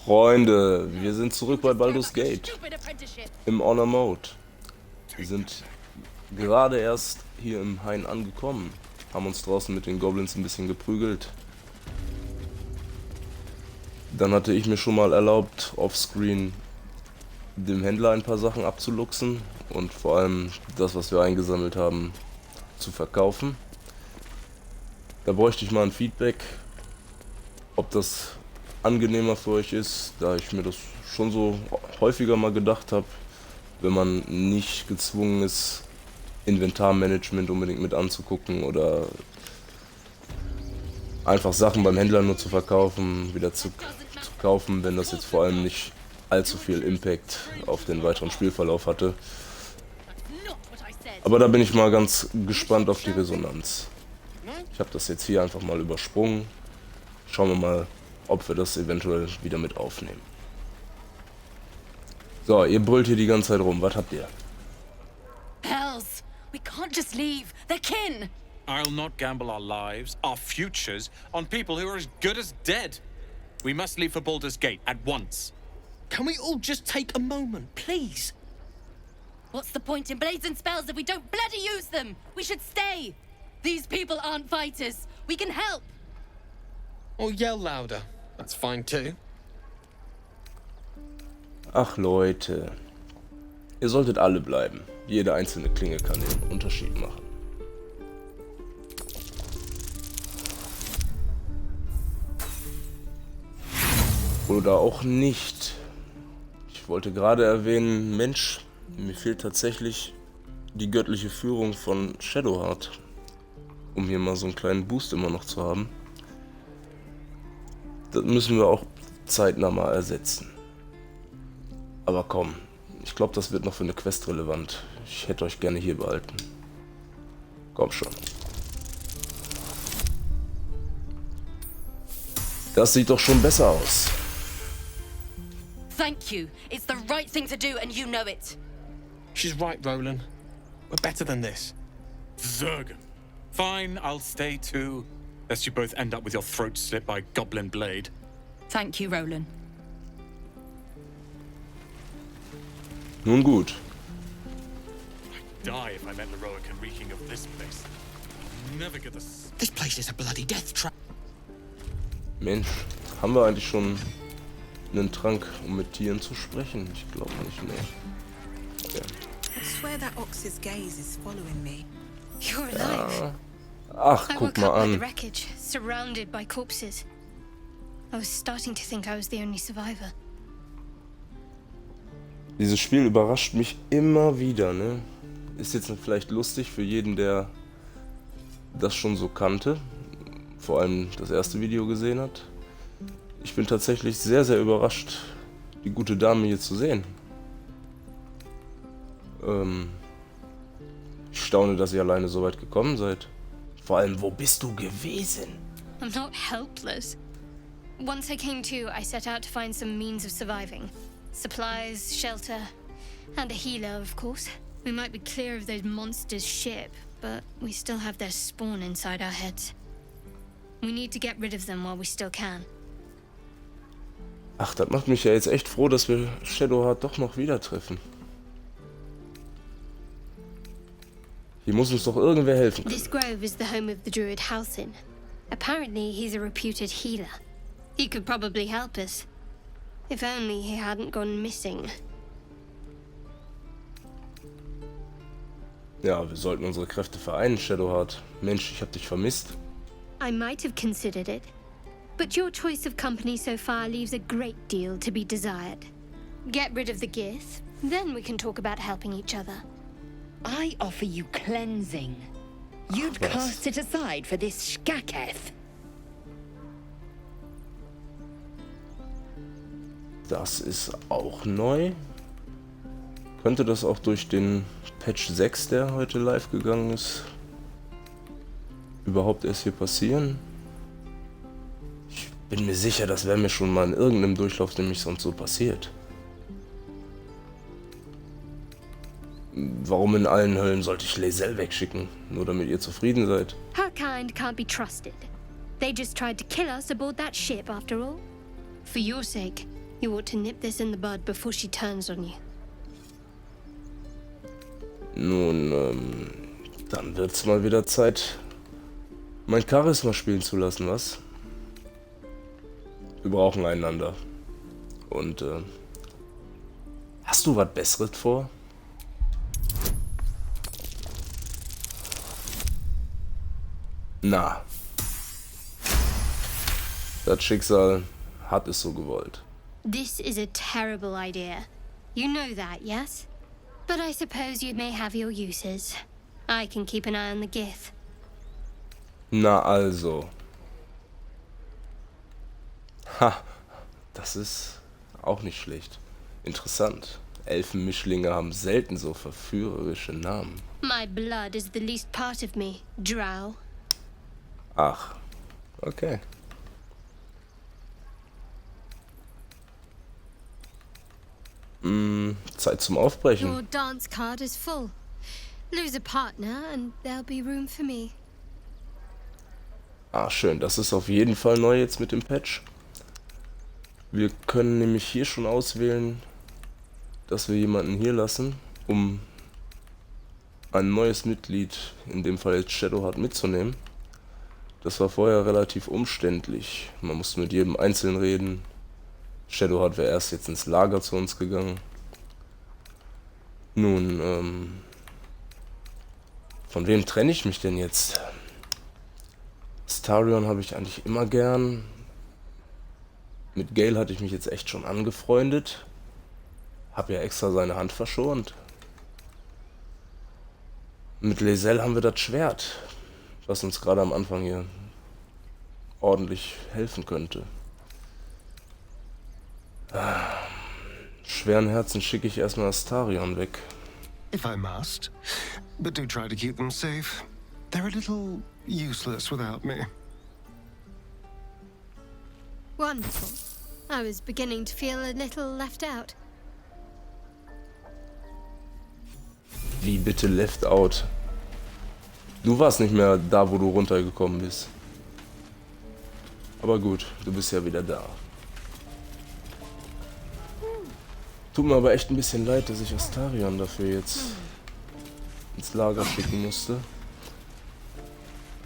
Freunde, wir sind zurück bei Baldurs Gate im Honourmode. Wir sind gerade erst hier im Hain angekommen, haben uns draußen mit den Goblins ein bisschen geprügelt. Dann hatte ich mir schon mal erlaubt, offscreen dem Händler ein paar Sachen abzuluxen und vor allem das, was wir eingesammelt haben, zu verkaufen. Da bräuchte ich mal ein Feedback, ob das angenehmer für euch ist, da ich mir das schon so häufiger mal gedacht habe, wenn man nicht gezwungen ist, Inventarmanagement unbedingt mit anzugucken oder einfach Sachen beim Händler nur zu verkaufen, wieder zu kaufen, wenn das jetzt vor allem nicht allzu viel Impact auf den weiteren Spielverlauf hatte. Aber da bin ich mal ganz gespannt auf die Resonanz. Ich habe das jetzt hier einfach mal übersprungen. Schauen wir mal, ob wir das eventuell wieder mit aufnehmen. So, ihr brüllt hier die ganze Zeit rum. Was habt ihr? Hells! We can't just leave. They're kin! I'll not gamble our lives, our futures, on people who are as good as dead. We must leave for Baldur's Gate at once. Can we all just take a moment, please? What's the point in blades and spells if we don't bloody use them? We should stay! These people aren't fighters. We can help! Or yell louder. That's fine too. Ach Leute, ihr solltet alle bleiben. Jede einzelne Klinge kann den Unterschied machen. Oder auch nicht. Ich wollte gerade erwähnen, Mensch, mir fehlt tatsächlich die göttliche Führung von Shadowheart, um hier mal so einen kleinen Boost immer noch zu haben. Das müssen wir auch zeitnah mal ersetzen. Aber komm, ich glaube, das wird noch für eine Quest relevant. Ich hätte euch gerne hier behalten. Komm schon. Das sieht doch schon besser aus. Thank you. It's the right thing to do and you know it. She's right, Roland. We're better than this. Zerg. Fine, I'll stay too. Lest you both end up with your throat slit by goblin blade. Thank you, Roland. Nun gut. I'd die if I met Leroic and reeking of this place. I'll never get this. This place is a bloody death trap. Mensch, haben wir eigentlich schon einen Trank, um mit Tieren zu sprechen? Ich glaube nicht mehr. Ja. I swear that ox's gaze is following me. You're alive. Ach, I guck woke mal up by the an. wreckage, surrounded by corpses. I was starting to think I was the only survivor. Dieses Spiel überrascht mich immer wieder, ne? Ist jetzt vielleicht lustig für jeden, der das schon so kannte, vor allem das erste Video gesehen hat. Ich bin tatsächlich sehr, sehr überrascht, die gute Dame hier zu sehen. Ich staune, dass ihr alleine so weit gekommen seid. Vor allem, wo bist du gewesen? I'm not helpless. Once I came to, I set out to find some means of surviving. Supplies, shelter, and a healer, of course. We might be clear of those monsters' ship, but we still have their spawn inside our heads. We need to get rid of them while we still can. Ach, das macht mich ja jetzt echt froh, dass wir Shadowheart doch noch wieder treffen. Hier muss uns doch irgendwer helfen können. This grove is the home of the druid Halsin. Apparently, he's a reputed healer. He could probably help us. If only he hadn't gone missing. Ja, wir sollten unsere Kräfte vereinen, Shadowheart. Mensch, ich hab dich vermisst. I might have considered it, but your choice of company so far leaves a great deal to be desired. Get rid of the Gith, then we can talk about helping each other. I offer you cleansing. You'd was. cast it aside for this Skaketh. Das ist auch neu. Könnte das auch durch den Patch 6, der heute live gegangen ist, überhaupt erst hier passieren? Ich bin mir sicher, das wäre mir schon mal in irgendeinem Durchlauf nämlich sonst so passiert. Warum in allen Höllen sollte ich Lae'zel wegschicken? Nur damit ihr zufrieden seid? Her kind can't be trusted. They just tried to kill us aboard that ship after all. For your sake, You ought to nip this in the bud before she turns on you. Nun, dann wird's mal wieder Zeit, mein Charisma spielen zu lassen, was? Wir brauchen einander. Und, hast du was Besseres vor? Na. Das Schicksal hat es so gewollt. This is a terrible idea. You know that, yes? But I suppose you may have your uses. I can keep an eye on the Gith. Na also. Ha, das ist auch nicht schlecht. Interessant. Elfenmischlinge haben selten so verführerische Namen. My blood is the least part of me, Drow. Ach, okay. Zeit zum Aufbrechen. Your dance card is full. Lose a partner and there'll be room for me. Ah, schön. Das ist auf jeden Fall neu jetzt mit dem Patch. Wir können nämlich hier schon auswählen, dass wir jemanden hier lassen, um ein neues Mitglied, in dem Fall jetzt Shadowheart, mitzunehmen. Das war vorher relativ umständlich. Man musste mit jedem einzeln reden. Shadowheart wäre erst jetzt ins Lager zu uns gegangen. Nun, von wem trenne ich mich denn jetzt? Astarion habe ich eigentlich immer gern. Mit Gale hatte ich mich jetzt echt schon angefreundet. Hab ja extra seine Hand verschont. Mit Lae'zel haben wir das Schwert, was uns gerade am Anfang hier ordentlich helfen könnte. Schweren Herzen schicke ich erstmal Astarion weg. If I must, but do try to keep them safe. They're a little useless without me. Wonderful. I was beginning to feel a little left out. Wie bitte left out? Du warst nicht mehr da, wo du runtergekommen bist. Aber gut, du bist ja wieder da. Tut mir aber echt ein bisschen leid, dass ich Astarion dafür jetzt ins Lager schicken musste.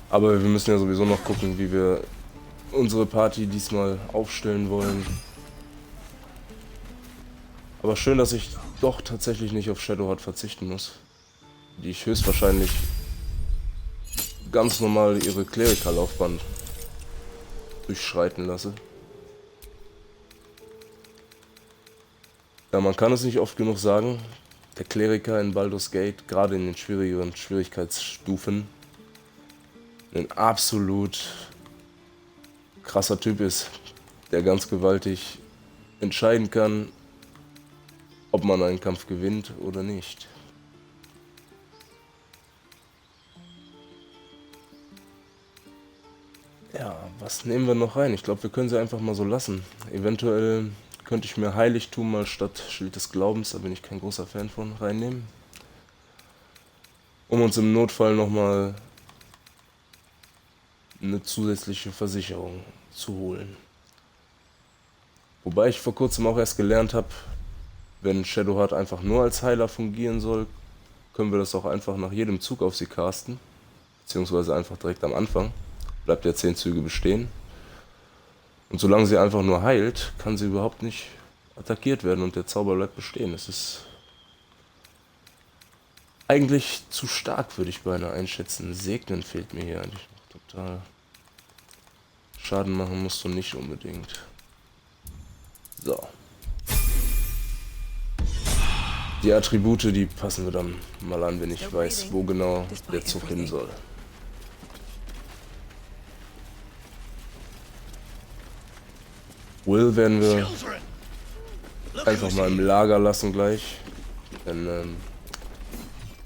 Aber wir müssen ja sowieso noch gucken, wie wir unsere Party diesmal aufstellen wollen. Aber schön, dass ich doch tatsächlich nicht auf Shadowheart verzichten muss. Die ich höchstwahrscheinlich ganz normal ihre Klerikerlaufbahn durchschreiten lasse. Ja, man kann es nicht oft genug sagen, der Kleriker in Baldur's Gate, gerade in den schwierigeren Schwierigkeitsstufen, ein absolut krasser Typ ist, der ganz gewaltig entscheiden kann, ob man einen Kampf gewinnt oder nicht. Ja, was nehmen wir noch rein? Ich glaube, wir können sie einfach mal so lassen. Eventuell könnte ich mir Heiligtum mal statt Schild des Glaubens, da bin ich kein großer Fan von, reinnehmen. Um uns im Notfall nochmal eine zusätzliche Versicherung zu holen. Wobei ich vor kurzem auch erst gelernt habe, wenn Shadowheart einfach nur als Heiler fungieren soll, können wir das auch einfach nach jedem Zug auf sie casten. Beziehungsweise einfach direkt am Anfang. Bleibt ja 10 Züge bestehen. Und solange sie einfach nur heilt, kann sie überhaupt nicht attackiert werden und der Zauber bleibt bestehen. Es ist eigentlich zu stark, würde ich beinahe einschätzen. Segnen fehlt mir hier eigentlich noch total. Schaden machen musst du nicht unbedingt. So. Die Attribute, die passen wir dann mal an, wenn ich weiß, wo genau der Zug hin soll. Will werden wir einfach mal im Lager lassen gleich, denn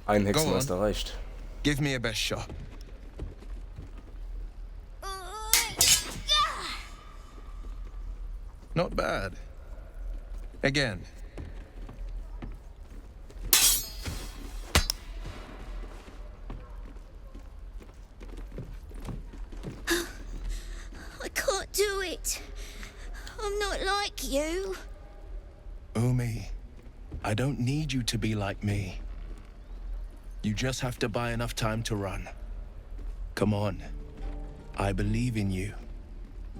ein Hexenmeister reicht. Give me a best shot. Not bad. Again. I can't do it. I'm not like you. Umi, I don't need you to be like me. You just have to buy enough time to run. Come on. I believe in you.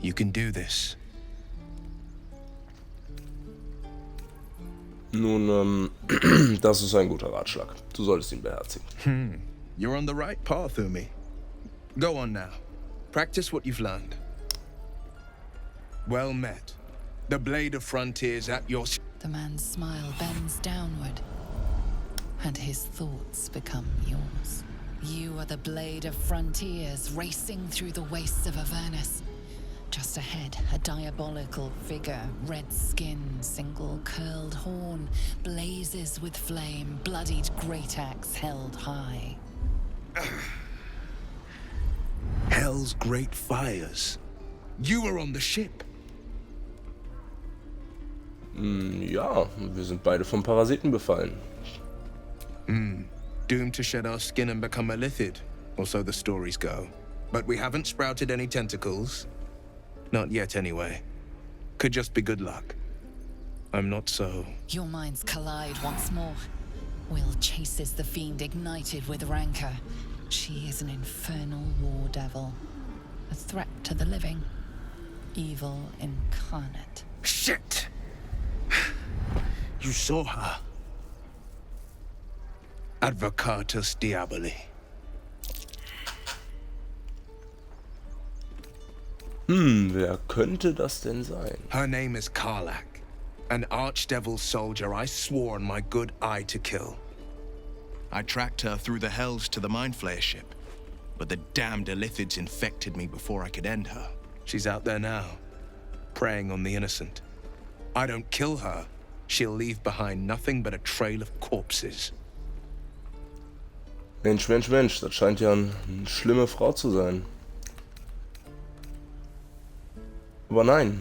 You can do this. Nun, das ist ein guter Ratschlag. Du solltest ihn beherzigen. You're on the right path, Umi. Go on now. Practice what you've learned. Well met. The blade of frontiers at your... The man's smile bends downward, and his thoughts become yours. You are the blade of frontiers racing through the wastes of Avernus. Just ahead, a diabolical figure, red skin, single curled horn, blazes with flame, bloodied great axe held high. Hell's great fires. You were on the ship. Ja, wir sind beide von Parasiten befallen. Doomed to shed our skin and become a lithid, or so the stories go. But we haven't sprouted any tentacles. Not yet, anyway. Could just be good luck. I'm not so... Your minds collide once more. Will chases the fiend ignited with rancor. She is an infernal war devil. A threat to the living. Evil incarnate. Shit! You saw her. Advocatus Diaboli. Wer könnte das denn sein? Her name is Karlak, an archdevil soldier I swore on my good eye to kill. I tracked her through the hells to the Mind Flayer ship, but the damned Illithids infected me before I could end her. She's out there now, preying on the innocent. I don't kill her, she'll leave behind nothing but a trail of corpses. Mensch, Mensch, Mensch, das scheint ja eine schlimme Frau zu sein. Aber nein,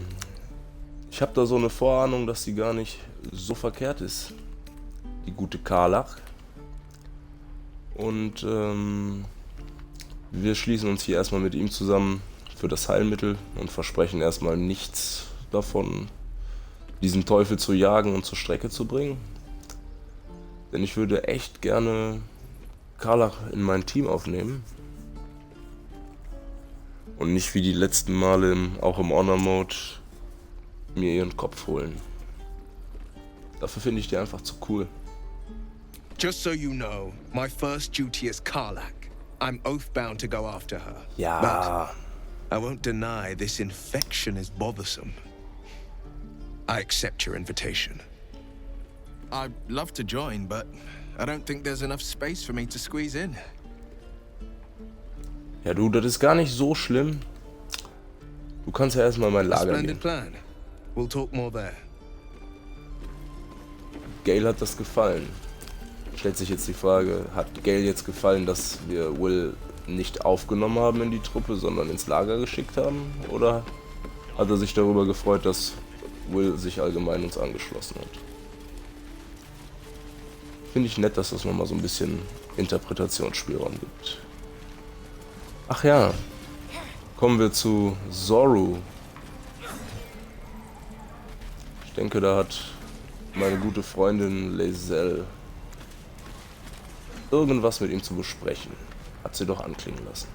ich habe da so eine Vorahnung, dass sie gar nicht so verkehrt ist. Die gute Karlach. Und wir schließen uns hier erstmal mit ihm zusammen für das Heilmittel und versprechen erstmal nichts davon, diesen Teufel zu jagen und zur Strecke zu bringen. Denn ich würde echt gerne Karlach in mein Team aufnehmen. Und nicht wie die letzten Male auch im Honourmode mir ihren Kopf holen. Dafür finde ich die einfach zu cool. Just so you know, my first duty is Karlak. I'm oath-bound to go after her. Ja. But I won't deny this infection is bothersome. I accept your invitation. I'd love to join, but I don't think there's enough space for me to squeeze in. Ja du, das ist gar nicht so schlimm. Du kannst ja erstmal in mein Lager gehen. Splendid plan. We'll talk more there. Gale hat das gefallen. Stellt sich jetzt die Frage, hat Gale jetzt gefallen, dass wir Will nicht aufgenommen haben in die Truppe, sondern ins Lager geschickt haben? Oder hat er sich darüber gefreut, dass Will sich allgemein uns angeschlossen hat? Finde ich nett, dass das nochmal so ein bisschen Interpretationsspielraum gibt. Ach ja, kommen wir zu Zoru. Ich denke, da hat meine gute Freundin Lae'zel irgendwas mit ihm zu besprechen. Hat sie doch anklingen lassen.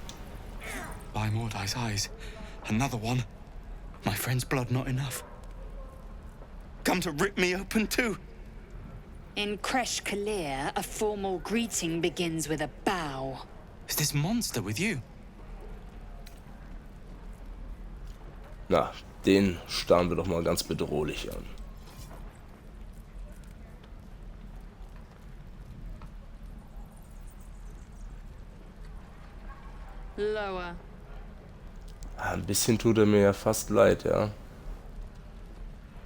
By Mordai's eyes, another one. My friend's blood not enough. Come to rip me open too. In Kresh Kalir, a formal greeting begins with a bow. Is this monster with you? Na, den starren wir doch mal ganz bedrohlich an. Lower. Ein bisschen tut er mir ja fast leid, ja.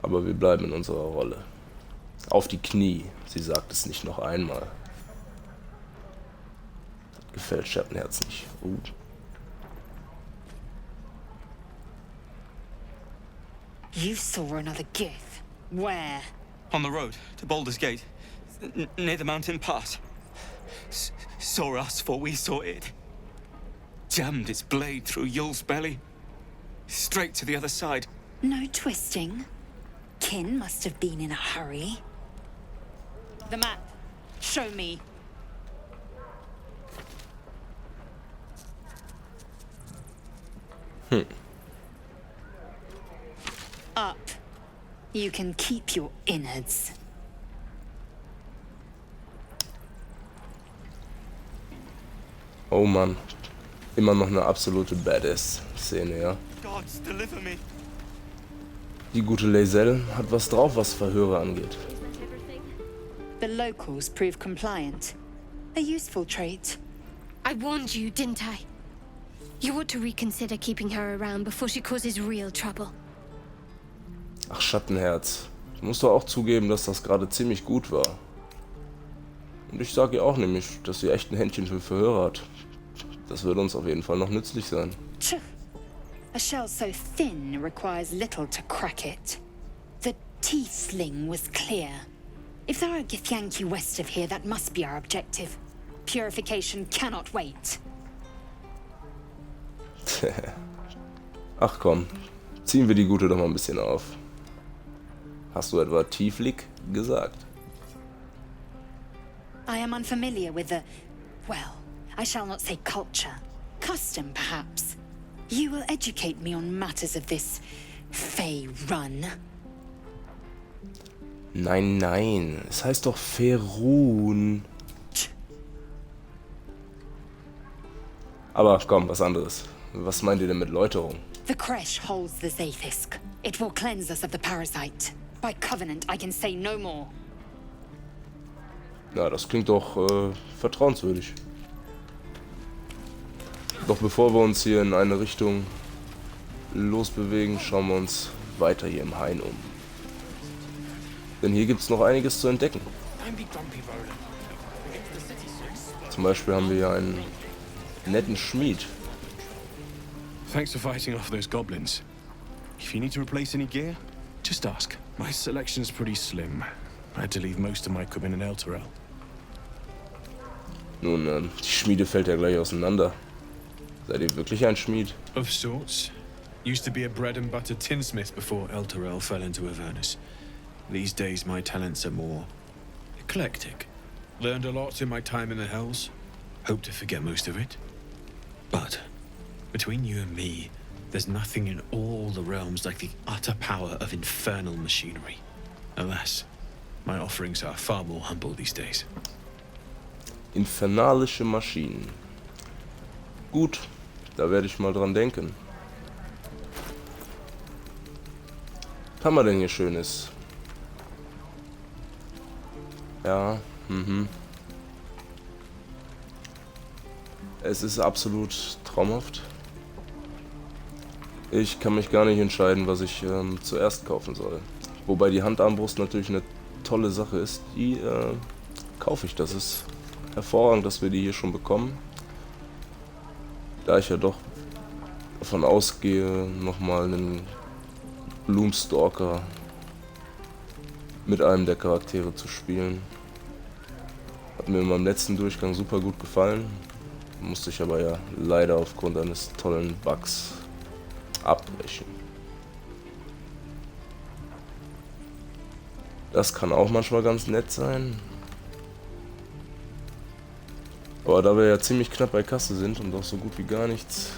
Aber wir bleiben in unserer Rolle. Auf die Knie, sie sagt es nicht noch einmal. Das gefällt Schattenherz nicht. You saw another gith. Where? On the road to Baldur's Gate, near the mountain pass. Saw us, for we saw it. Jammed its blade through Yul's belly, straight to the other side. No twisting? kin must have been in a hurry. The map. Show me. Up. You can keep your innards. Oh Mann. Immer noch eine absolute Badass-Szene, ja. Gods, deliver me. Die gute Lae'zel hat was drauf, was Verhöre angeht. The locals prove compliant. A useful trait. I warned you, didn't I? You ought to reconsider keeping her around before she causes real trouble. Ach, Schattenherz. Du musst doch auch zugeben, dass das gerade ziemlich gut war. Und ich sage ihr auch nämlich, dass sie echt ein Händchen für Verhöre hat. Das würde uns auf jeden Fall noch nützlich sein. Tch. A shell so thin requires little to crack it. The tiefling was clear. If there are Githyanki west of here, that must be our objective. Purification cannot wait. Ach komm, ziehen wir die Gute doch mal ein bisschen auf. Hast du etwa Tieflig gesagt? I am unfamiliar with the, well, I shall not say culture. Custom, perhaps. You will educate me on matters of this Fey Run. Nein, nein, es heißt doch Ferun. Aber komm, was anderes. Was meint ihr denn mit Läuterung? The Kresh holds the Zaithisk. It will cleanse us of the parasite. By covenant, I can say no more. Na, das klingt doch vertrauenswürdig. Doch bevor wir uns hier in eine Richtung losbewegen, schauen wir uns weiter hier im Hain um. Denn hier gibt es noch einiges zu entdecken. Zum Beispiel haben wir hier einen netten Schmied. Thanks for fighting off those goblins. If you need to replace any gear, just ask. My selection's pretty slim. I had to leave most of my equipment in Elturel. Nun, die Schmiede fällt ja gleich auseinander. Seid ihr wirklich ein Schmied? Of sorts. Used to be a bread and butter tinsmith before Elturel fell into Avernus. These days my talents are more eclectic. Learned a lot in my time in the Hells. Hope to forget most of it. But between you and me, there's nothing in all the realms like the utter power of infernal machinery. Alas, my offerings are far more humble these days. Infernalische Maschinen. Gut, da werde ich mal dran denken. Was haben wir denn hier Schönes? Ja, Es ist absolut traumhaft. Ich kann mich gar nicht entscheiden, was ich zuerst kaufen soll. Wobei die Handarmbrust natürlich eine tolle Sache ist. Die kaufe ich. Das ist hervorragend, dass wir die hier schon bekommen. Da ich ja doch davon ausgehe, nochmal einen Bloomstalker mit einem der Charaktere zu spielen. Hat mir in meinem letzten Durchgang super gut gefallen. Musste ich aber ja leider aufgrund eines tollen Bugs abbrechen. Das kann auch manchmal ganz nett sein. Aber da wir ja ziemlich knapp bei Kasse sind und auch so gut wie gar nichts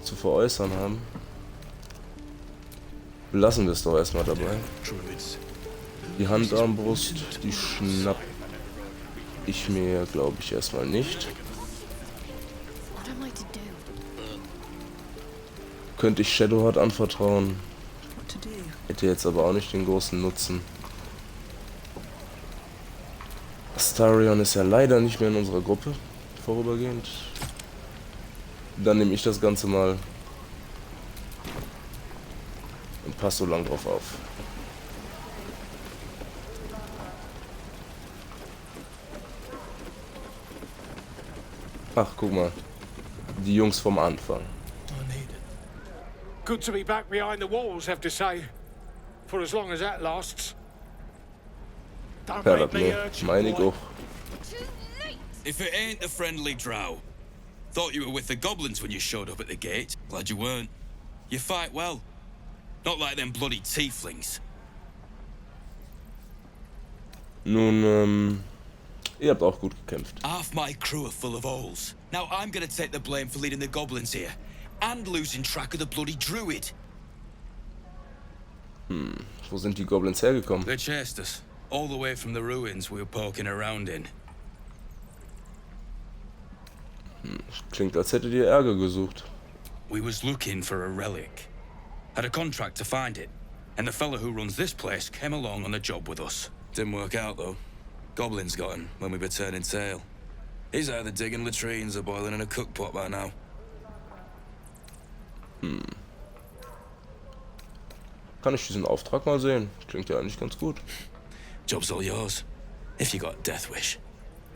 zu veräußern haben, belassen wir es doch erstmal dabei. Die Handarmbrust, die schnapp ich mir, glaube ich, erstmal nicht. Könnte ich Shadowheart anvertrauen. Hätte jetzt aber auch nicht den großen Nutzen. Astarion ist ja leider nicht mehr in unserer Gruppe, vorübergehend. Dann nehme ich das Ganze mal und passe so lang drauf auf. Ach, guck mal. Die Jungs vom Anfang. Good to be back behind the walls, have to say. For as long as that lasts. Don't Ja, make das me urge you, meine ich boy. auch. If it ain't the friendly drow. Thought you were with the goblins when you showed up at the gate. Glad you weren't. You fight well. Not like them bloody tieflings. Nun, ihr habt auch gut gekämpft. Half my crew are full of holes. Now I'm gonna take the blame for leading the goblins here. And losing track of the bloody druid. Wo sind die Goblins hergekommen? They chased us. All the way from the ruins we were poking around in. Klingt, als hättet ihr Ärger gesucht. We was looking for a relic. Had a contract to find it. And the fella who runs this place came along on the job with us. Didn't work out though. Goblins got him when we were turning tail. He's either digging latrines or boiling in a cookpot by now. Kann ich diesen Auftrag mal sehen? Klingt ja eigentlich ganz gut. Job's all yours, if you got a death wish.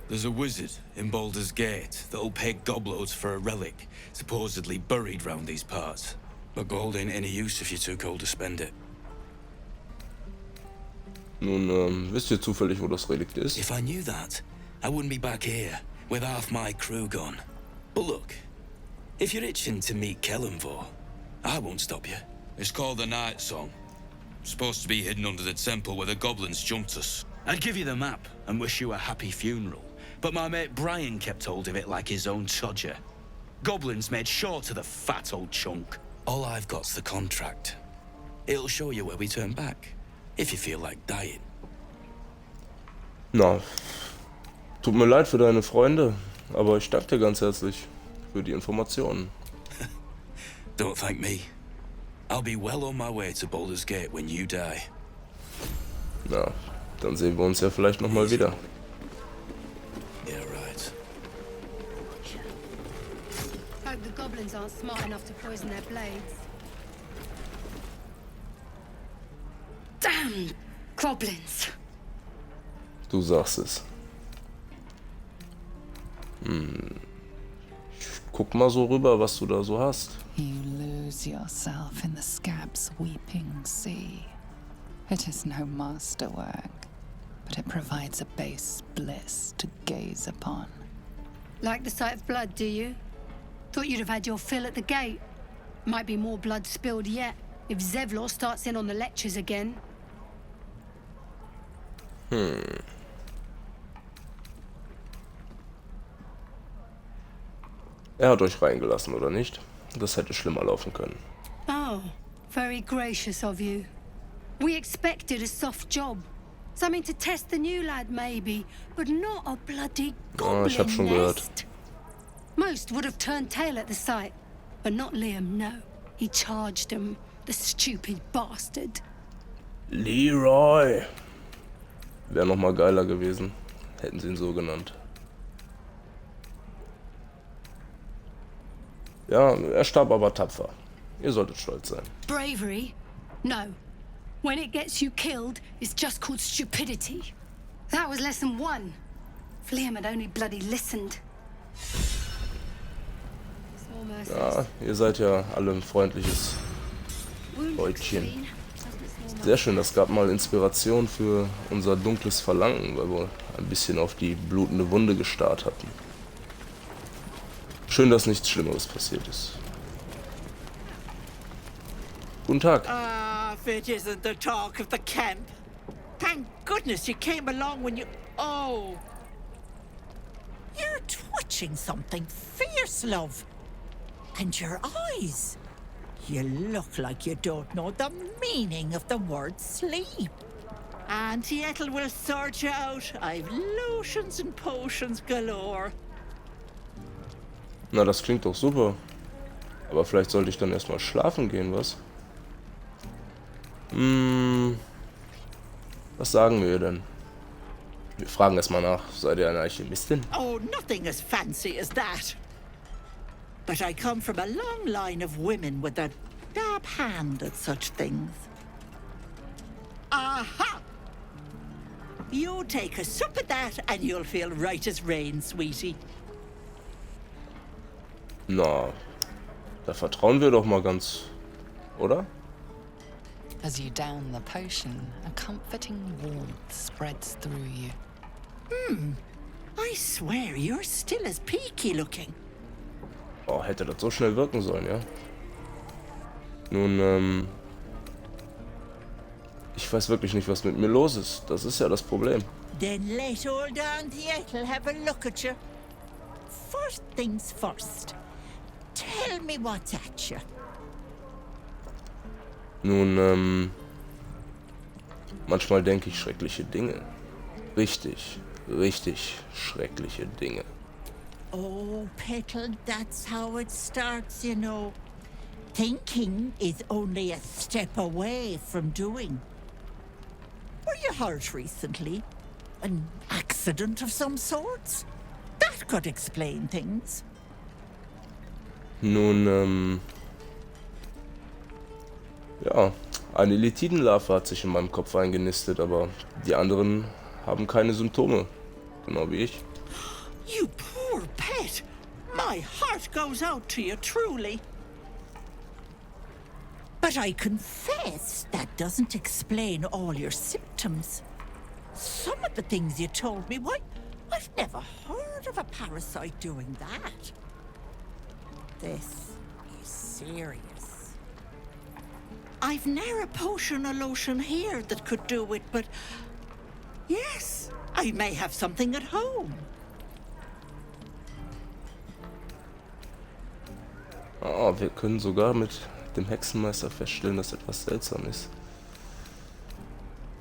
There's a wizard in Baldur's Gate that'll pay gobloads for a relic, supposedly buried round these parts. But gold ain't any use if you're too cold to spend it. Nun, wisst ihr zufällig, wo das Relikt ist? If I knew that, I wouldn't be back here with half my crew gone. But look, if you're itching to meet Kellenvor, I won't stop you. It's called the Night Song. Supposed to be hidden under the temple where the goblins jumped us. I'd give you the map and wish you a happy funeral, but my mate Brian kept hold of it like his own todger. Goblins made short of the fat old chunk. All I've got's the contract. It'll show you where we turn back, if you feel like dying. Na, tut mir leid für deine Freunde, aber ich danke dir ganz herzlich für die Informationen. Don't thank me. I'll be well on my way to Baldur's Gate when you die. Na, dann sehen wir uns ja vielleicht nochmal wieder. Yeah, right. Hope the goblins aren't smart enough to poison their blades. Damn goblins! Du sagst es. Ich guck mal so rüber, was du da so hast. You lose yourself in the scab's weeping sea. It is no masterwork, but it provides a base bliss to gaze upon. Like the sight of blood, do you? Thought you'd have had your fill at the gate. Might be more blood spilled yet, if Zevlor starts in on the lectures again. Er hat euch reingelassen, oder nicht? Das hätte schlimmer laufen können. Oh, very gracious of you. We expected a soft job. Something to test the new lad, maybe, but not a bloody goblin ich hab schon gehört. nest. Most would have turned tail at the sight, but not Liam, no. He charged him, the stupid bastard. Leroy! Wäre noch mal geiler gewesen. Hätten sie ihn so genannt. Ja, er starb aber tapfer. Ihr solltet stolz sein. Bravery? No. When it gets you killed, it's just called stupidity. That was lesson 1. If Liam had only bloody listened. Ja, ihr seid ja alle ein freundliches Leutchen. Sehr schön, das gab mal Inspiration für unser dunkles Verlangen, weil wir ein bisschen auf die blutende Wunde gestarrt hatten. Schön, dass nichts Schlimmeres passiert ist. Guten Tag. If it isn't the talk of the camp. Thank goodness you came along when you... Oh. You're twitching something fierce, love. And your eyes. You look like you don't know the meaning of the word sleep. Auntie Ethel will sort you out. I've lotions and potions galore. Na, das klingt doch super. Aber vielleicht sollte ich dann erstmal schlafen gehen, was? Was sagen wir denn? Wir fragen erstmal nach. Seid ihr eine Alchemistin? Oh, nothing as fancy as that. But I come from a long line of women with a dab hand at such things. Aha! You take a sup at that and you'll feel right as rain, sweetie. Na, da vertrauen wir doch mal ganz, oder? As you down the potion, a comforting warmth spreads through you. I swear you're still as peaky looking. Oh, hätte das so schnell wirken sollen, ja? Nun, Ich weiß wirklich nicht, was mit mir los ist. Das ist ja das Problem. Then let old Aunt Ethel have a look at you. First things first. Tell me what's at you. Nun, manchmal denke ich schreckliche Dinge. Richtig, richtig schreckliche Dinge. Oh, Petal, that's how it starts, you know. Thinking is only a step away from doing. Were you hurt recently? An accident of some sorts? That could explain things. Nun, ja, eine Elitidenlarve hat sich in meinem Kopf eingenistet, aber die anderen haben keine Symptome. Genau wie ich. You poor pet. My heart goes out to you, truly. But I confess that doesn't explain all your symptoms. Some of the things you told me, why, I've never heard of a parasite doing that. This is serious. I've ne'er a potion or lotion here that could do it, but yes, I may have something at home. Ah, wir können sogar mit dem Hexenmeister feststellen, dass etwas seltsam ist.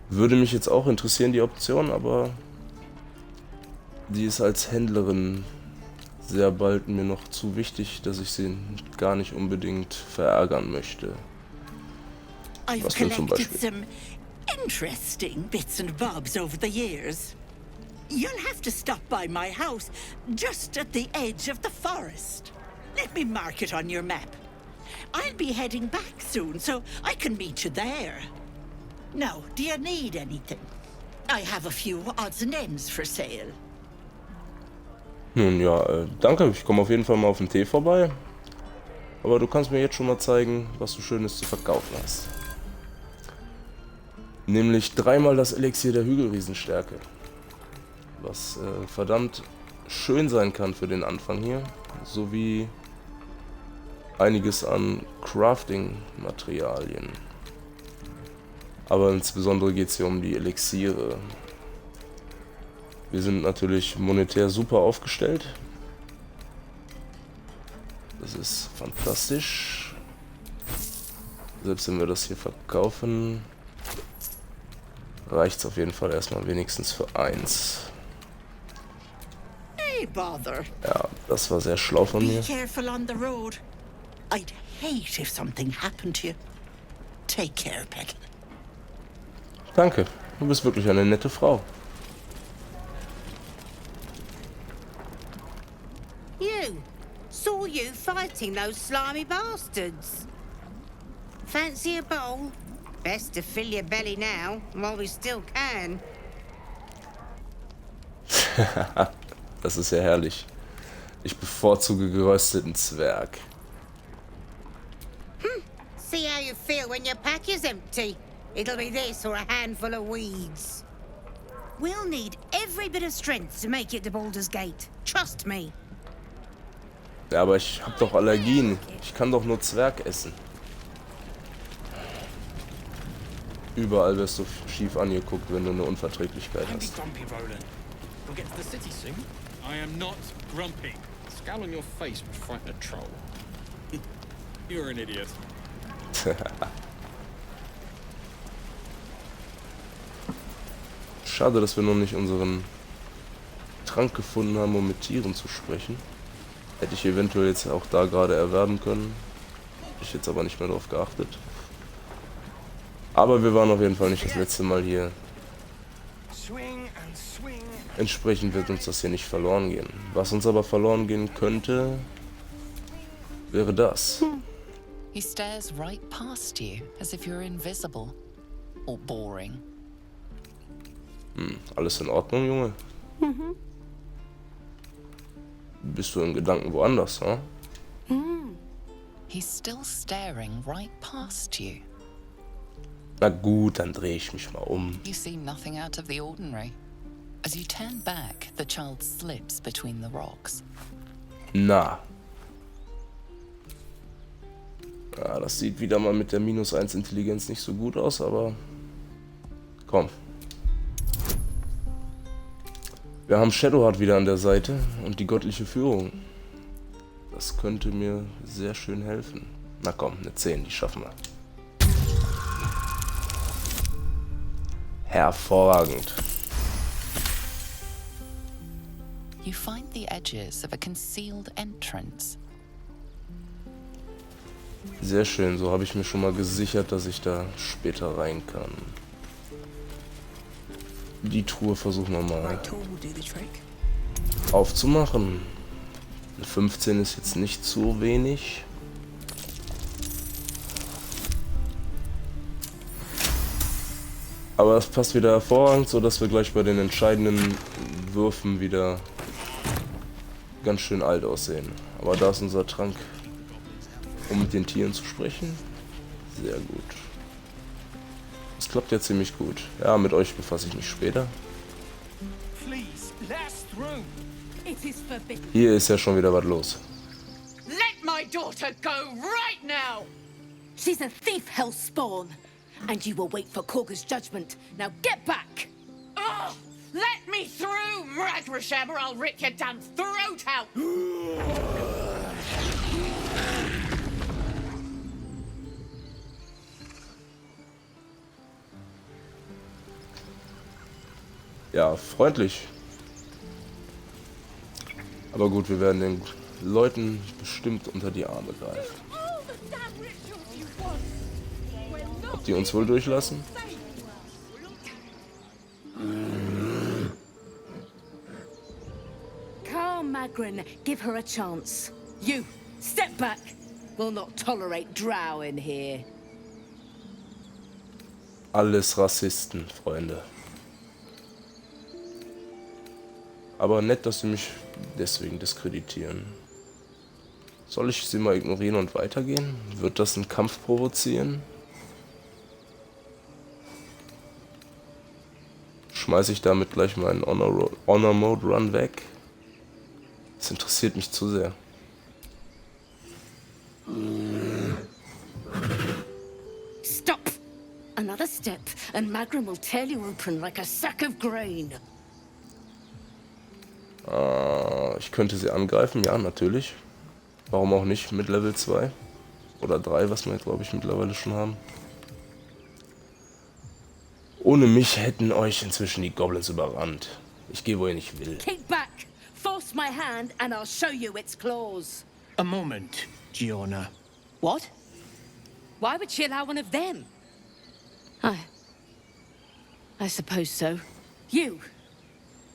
Würde mich jetzt auch interessieren, die Option, aber die ist als Händlerin sehr bald mir noch zu wichtig, dass ich sie gar nicht unbedingt verärgern möchte. I've Was denn zum collected Beispiel? some interesting bits and bobs over the years. You'll have to stop by my house, just at the edge of the forest. Let me mark it on your map. I'll be heading back soon, so I can meet you there. Now, do you need anything? I have a few odds and ends for sale. Nun ja, danke. Ich komme auf jeden Fall mal auf den Tee vorbei. Aber du kannst mir jetzt schon mal zeigen, was du Schönes zu verkaufen hast. Nämlich dreimal das Elixier der Hügelriesenstärke. Was verdammt schön sein kann für den Anfang hier. Sowie einiges an Crafting-Materialien. Aber insbesondere geht es hier um die Elixiere. Wir sind natürlich monetär super aufgestellt. Das ist fantastisch. Selbst wenn wir das hier verkaufen, reicht es auf jeden Fall erstmal wenigstens für 1. Hey, bother. Ja, das war sehr schlau von Be mir. careful on the road. I'd hate if something happened to you. Take care, Petal. Danke, du bist wirklich eine nette Frau. You! Saw you fighting those slimy bastards. Fancy a bowl? Best to fill your belly now, while we still can. Das ist ja herrlich. Ich bevorzuge gerösteten Zwerg. See how you feel when your pack is empty. It'll be this or a handful of weeds. We'll need every bit of strength to make it to Baldur's Gate. Trust me. Ja, aber ich hab doch Allergien. Ich kann doch nur Zwerg essen. Überall wirst du schief angeguckt, wenn du eine Unverträglichkeit Don't be hast. grumpy, Roland. We'll get to the city soon. I am not grumpy. Scowl on your face would frighten a troll. You're an idiot. Schade, dass wir noch nicht unseren Trank gefunden haben, um mit Tieren zu sprechen. Hätte ich eventuell jetzt auch da gerade erwerben können. Hab ich jetzt aber nicht mehr darauf geachtet. Aber wir waren auf jeden Fall nicht das letzte Mal hier. Entsprechend wird uns das hier nicht verloren gehen. Was uns aber verloren gehen könnte, wäre das. He stares right past you, as if you're invisible. Or boring. Alles in Ordnung, Junge? Bist du in Gedanken woanders, ha? He's still staring right past you. Na gut, dann drehe ich mich mal um. You see nothing out of the ordinary. As you turn back, the child slips between the rocks. Na. Ja, das sieht wieder mal mit der -1 Intelligenz nicht so gut aus, aber Komm. Wir haben Shadowheart wieder an der Seite und die göttliche Führung. Das könnte mir sehr schön helfen. Na komm, eine 10, die schaffen wir. Hervorragend. You find the edges of a concealed entrance. Sehr schön, so habe ich mir schon mal gesichert, dass ich da später rein kann. Die Truhe versuchen wir mal aufzumachen. 15 ist jetzt nicht zu wenig. Aber das passt wieder hervorragend, so dass wir gleich bei den entscheidenden Würfen wieder ganz schön alt aussehen. Aber da ist unser Trank, um mit den Tieren zu sprechen. Sehr gut. Das klappt ja ziemlich gut. Ja, mit euch befasse ich mich später. Hier ist ja schon wieder was los. Let my daughter go right now! She's a thief, hellspawn. And you will wait for Korga's judgment. Now get back! Oh, let me through, Mragrasham, or I'll rip your damn throat out! Ja, freundlich. Aber gut, wir werden den Leuten bestimmt unter die Arme greifen. Ob die uns wohl durchlassen? Calm, Magrin. Give her a chance. You, step back. We'll not tolerate drow in here. Alles Rassisten, Freunde. Aber nett, dass sie mich deswegen diskreditieren. Soll ich sie mal ignorieren und weitergehen? Wird das einen Kampf provozieren? Schmeiße ich damit gleich meinen Honourmode Run weg? Das interessiert mich zu sehr. Stop! Another step, and Magrin will tear you open like a sack of grain. Ich könnte sie angreifen, ja, natürlich. Warum auch nicht mit Level 2 oder 3, was wir, glaube ich, mittlerweile schon haben. Ohne mich hätten euch inzwischen die Goblins überrannt. Ich gehe, wo ihr nicht will. Kick back! Force my hand, and I'll show you its claws. A moment, Giona. What? Why would she allow one of them? I suppose so. You!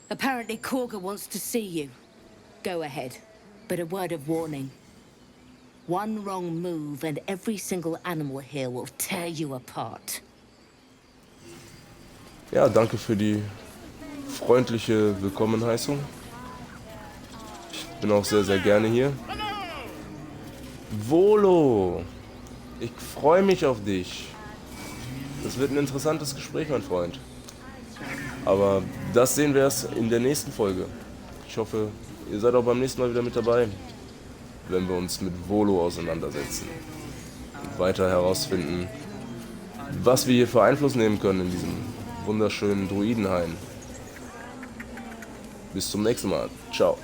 Apparently Korga wants to see you. Go ahead. But a word of warning. One wrong move and every single animal here will tear you apart. Ja, danke für die freundliche Willkommenheißung. Ich bin auch sehr, sehr gerne hier. Volo! Ich freue mich auf dich. Das wird ein interessantes Gespräch, mein Freund. Aber das sehen wir erst in der nächsten Folge. Ich hoffe, ihr seid auch beim nächsten Mal wieder mit dabei, wenn wir uns mit Volo auseinandersetzen und weiter herausfinden, was wir hier für Einfluss nehmen können in diesem wunderschönen Druidenhain. Bis zum nächsten Mal. Ciao.